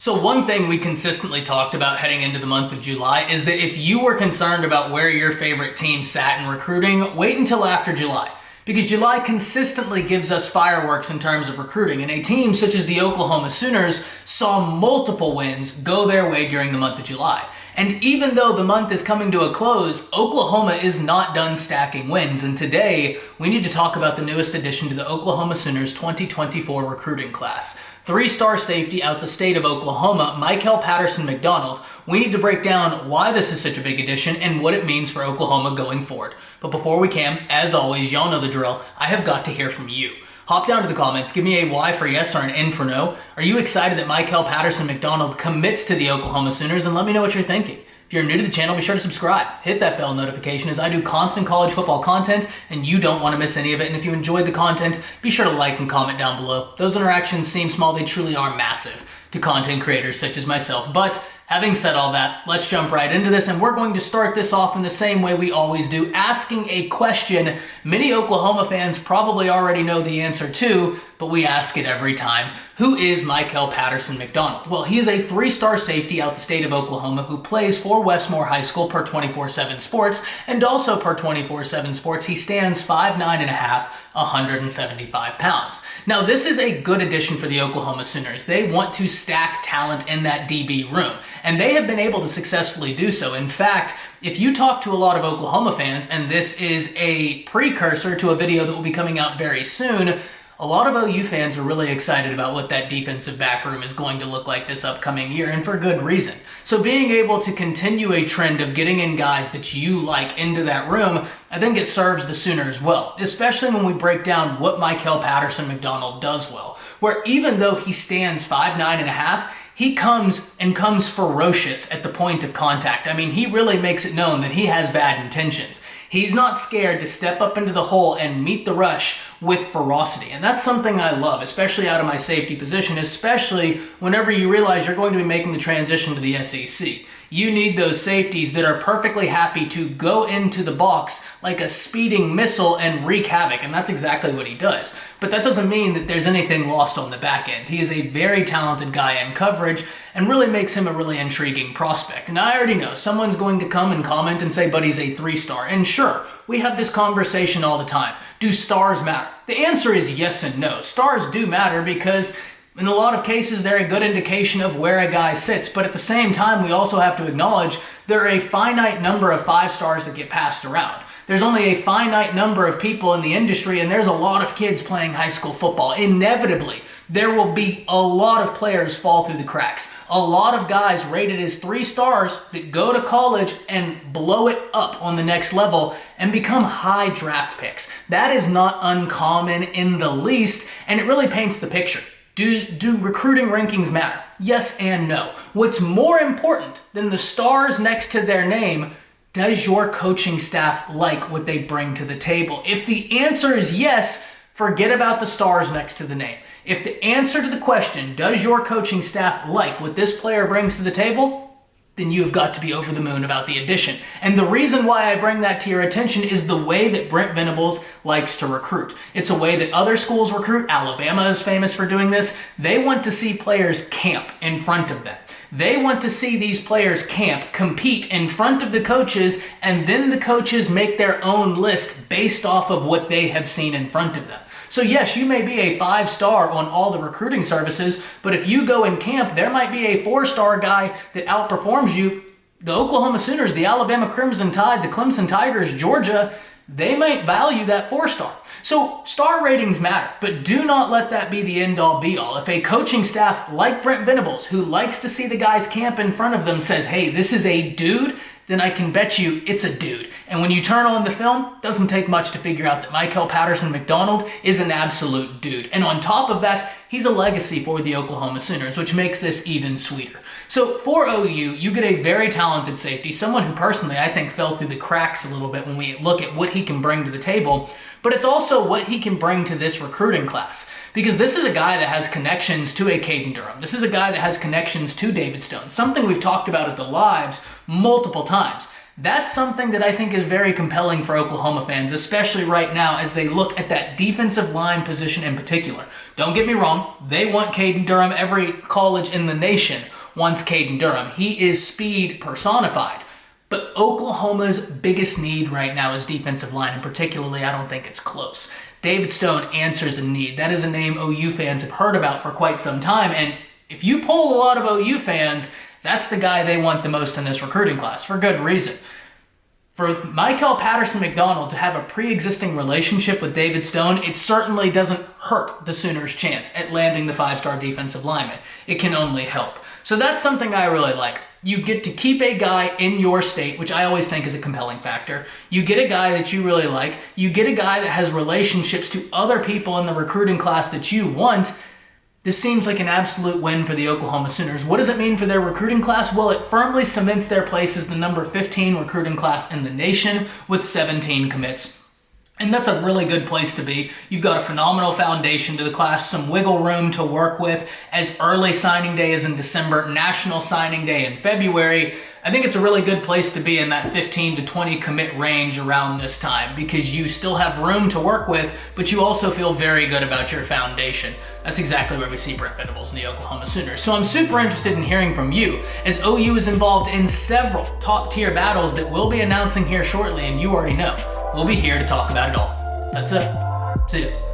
So one thing we consistently talked about heading into the month of July is that if you were concerned about where your favorite team sat in recruiting, wait until after July. Because July consistently gives us fireworks in terms of recruiting, and a team such as the Oklahoma Sooners saw multiple wins go their way during the month of July. And even though the month is coming to a close, Oklahoma is not done stacking wins, and today we need to talk about the newest addition to the Oklahoma Sooners 2024 recruiting class. Three-star safety out the state of Oklahoma, Mykel Patterson McDonald. We need to break down why this is such a big addition and what it means for Oklahoma going forward. But before we can, as always, y'all know the drill, I have got to hear from you. Hop down to the comments, give me a Y for yes or an N for no. Are you excited that Mykel Patterson McDonald commits to the Oklahoma Sooners? And let me know what you're thinking. If you're new to the channel, be sure to subscribe. Hit that bell notification as I do constant college football content and you don't want to miss any of it. And if you enjoyed the content, be sure to like and comment down below. Those interactions seem small, they truly are massive to content creators such as myself. But having said all that, let's jump right into this, and we're going to start this off in the same way we always do, asking a question many Oklahoma fans probably already know the answer to, but we ask it every time. Who is Mykel Patterson McDonald? Well, he is a three-star safety out the state of Oklahoma who plays for Westmore High School per 24/7 Sports, and also per 24/7 Sports, he stands 5'9.5", 175 pounds. Now, this is a good addition for the Oklahoma Sooners. They want to stack talent in that DB room, and they have been able to successfully do so. In fact, if you talk to a lot of Oklahoma fans, and this is a precursor to a video that will be coming out very soon, a lot of OU fans are really excited about what that defensive back room is going to look like this upcoming year, and for good reason. So being able to continue a trend of getting in guys that you like into that room, I think it serves the Sooners well, especially when we break down what Mykel Patterson McDonald does well, where even though he stands 5'9.5", he comes ferocious at the point of contact. I mean, he really makes it known that he has bad intentions. He's not scared to step up into the hole and meet the rush with ferocity. And that's something I love, especially out of my safety position, especially whenever you realize you're going to be making the transition to the SEC. You need those safeties that are perfectly happy to go into the box like a speeding missile and wreak havoc, and that's exactly what he does. But that doesn't mean that there's anything lost on the back end. He is a very talented guy in coverage and really makes him a really intriguing prospect. And I already know someone's going to come and comment and say, but he's a three-star. And sure, we have this conversation all the time. Do stars matter? The answer is yes and no. Stars do matter because in a lot of cases, they're a good indication of where a guy sits, but at the same time, we also have to acknowledge there are a finite number of 5 stars that get passed around. There's only a finite number of people in the industry, and there's a lot of kids playing high school football. Inevitably, there will be a lot of players fall through the cracks. A lot of guys rated as 3 stars that go to college and blow it up on the next level and become high draft picks. That is not uncommon in the least, and it really paints the picture. Do recruiting rankings matter? Yes and no. What's more important than the stars next to their name, does your coaching staff like what they bring to the table? If the answer is yes, forget about the stars next to the name. If the answer to the question, does your coaching staff like what this player brings to the table, then you've got to be over the moon about the addition. And the reason why I bring that to your attention is the way that Brent Venables likes to recruit. It's a way that other schools recruit. Alabama is famous for doing this. They want to see players camp in front of them. They want to see these players camp, compete in front of the coaches, and then the coaches make their own list based off of what they have seen in front of them. So yes, you may be a 5-star on all the recruiting services, but if you go in camp, there might be a 4-star guy that outperforms you. The Oklahoma Sooners, the Alabama Crimson Tide, the Clemson Tigers, Georgia, they might value that 4-star. So star ratings matter, but do not let that be the end-all be-all. If a coaching staff like Brent Venables, who likes to see the guys camp in front of them, says, hey, this is a dude, then I can bet you it's a dude. And when you turn on the film, it doesn't take much to figure out that Mykel Patterson McDonald is an absolute dude. And on top of that, he's a legacy for the Oklahoma Sooners, which makes this even sweeter. So for OU, you get a very talented safety, someone who personally I think fell through the cracks a little bit when we look at what he can bring to the table, but it's also what he can bring to this recruiting class. Because this is a guy that has connections to a Caden Durham. This is a guy that has connections to David Stone, something we've talked about at the lives multiple times. That's something that I think is very compelling for Oklahoma fans, especially right now as they look at that defensive line position in particular. Don't get me wrong, they want Caden Durham every college in the nation wants Caden Durham. He is speed personified. But Oklahoma's biggest need right now is defensive line, and particularly I don't think it's close. David Stone answers a need. That is a name OU fans have heard about for quite some time, and if you poll a lot of OU fans, that's the guy they want the most in this recruiting class, for good reason. For Mykel Patterson McDonald to have a pre-existing relationship with David Stone, it certainly doesn't hurt the Sooners' chance at landing the 5-star defensive lineman. It can only help. So that's something I really like. You get to keep a guy in your state, which I always think is a compelling factor. You get a guy that you really like. You get a guy that has relationships to other people in the recruiting class that you want. This seems like an absolute win for the Oklahoma Sooners. What does it mean for their recruiting class? Well, it firmly cements their place as the number 15 recruiting class in the nation with 17 commits. And that's a really good place to be. You've got a phenomenal foundation to the class, some wiggle room to work with, as early signing day is in December, national signing day in February. I think it's a really good place to be in that 15 to 20 commit range around this time because you still have room to work with, but you also feel very good about your foundation. That's exactly where we see Brent Venables and the Oklahoma Sooners. So I'm super interested in hearing from you, as OU is involved in several top-tier battles that we'll be announcing here shortly, and you already know. We'll be here to talk about it all. That's it. See ya.